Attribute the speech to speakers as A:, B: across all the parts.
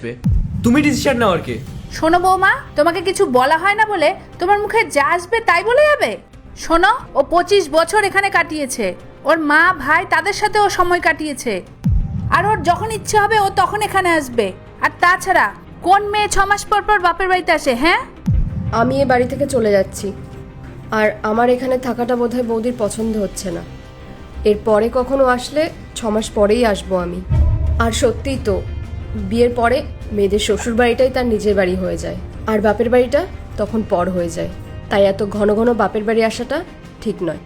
A: আসবে? তুমি ডিসিশন নাও কে?
B: শোনো বৌমা, তোমাকে কিছু বলা হয় না বলে তোমার মুখে যা আসবে তাই বলে যাবে? শোনো, ও 25 বছর এখানে কাটিয়েছে, ওর মা ভাই তাদের সাথে ও সময় কাটিয়েছে, আর ওর যখন ইচ্ছে হবে ও তখন এখানে আসবে। আর তাছাড়া কোন মেয়ে 6 মাস পর পর বাপের বাড়িতে আসে? হ্যাঁ,
C: আমি এ বাড়ি থেকে চলে যাচ্ছি, আর আমার এখানে থাকাটা বোধহয় বৌদির পছন্দ হচ্ছে না। এরপরে কখনো আসলে 6 মাস পরেই আসবো আমি। আর সত্যিই তো, বিয়ের পরে মেয়েদের শ্বশুর বাড়িটাই তার নিজের বাড়ি হয়ে যায়, আর বাপের বাড়িটা তখন পর হয়ে যায়। তাই এত ঘন ঘন বাপের বাড়ি আসাটা ঠিক নয়।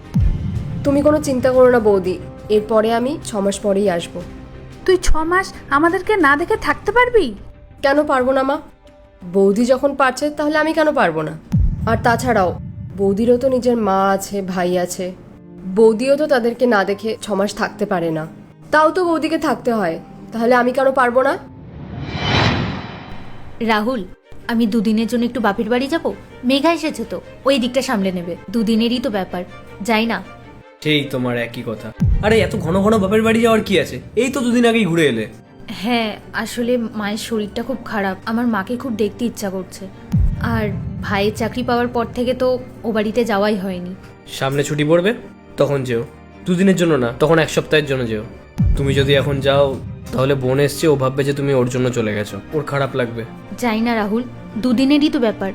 C: তুমি কোনো চিন্তা করো না বৌদি, এরপরে আমি 6 মাস পরেই আসবো।
B: তুই 6 মাস আমাদেরকে না দেখে থাকতে পারবি?
C: কেন পারবো না মা? বৌদি যখন পারছে তাহলে আমি কেন পারবো না? আর তাছাড়াও বৌদিরও তো নিজের মা আছে, ভাই আছে। বৌদিও তো তাদেরকে না দেখে 6 মাস থাকতে পারে না, তাও তো বৌদিকে থাকতে হয়। তাহলে আমি কেন পারবো না?
D: রাহুল, আমি দুদিনের জন্য একটু বাপের বাড়ি যাব। মেঘা এসেছে তো, ওই দিকটা সামলে নেবে। দুদিনেরই তো ব্যাপার, যাই না?
A: সেই তোমার একই কথা। আরে এত ঘন ঘন বাপের বাড়ি যাওয়ার কি আছে? এই তো দুদিন আগেই ঘুরে এলে।
D: হ্যাঁ, আসলে মায়ের শরীরটা খুব খারাপ, আমার মাকে খুব দেখতে ইচ্ছা করছে। আর ভাইয়ের চাকরি পাওয়ার পর থেকে তো ও বাড়িতে যাওয়াই হয়নি।
A: সামনে ছুটি পড়বে তখন যেও, দুদিনের জন্য না, তখন 1 সপ্তাহের জন্য যেও। তুমি যদি এখন যাও তাহলে বোন এসছে, ও ভাববে যে তুমি ওর জন্য চলে গেছো, ওর খারাপ লাগবে।
D: যাই না রাহুল, দুদিনেরই তো ব্যাপার।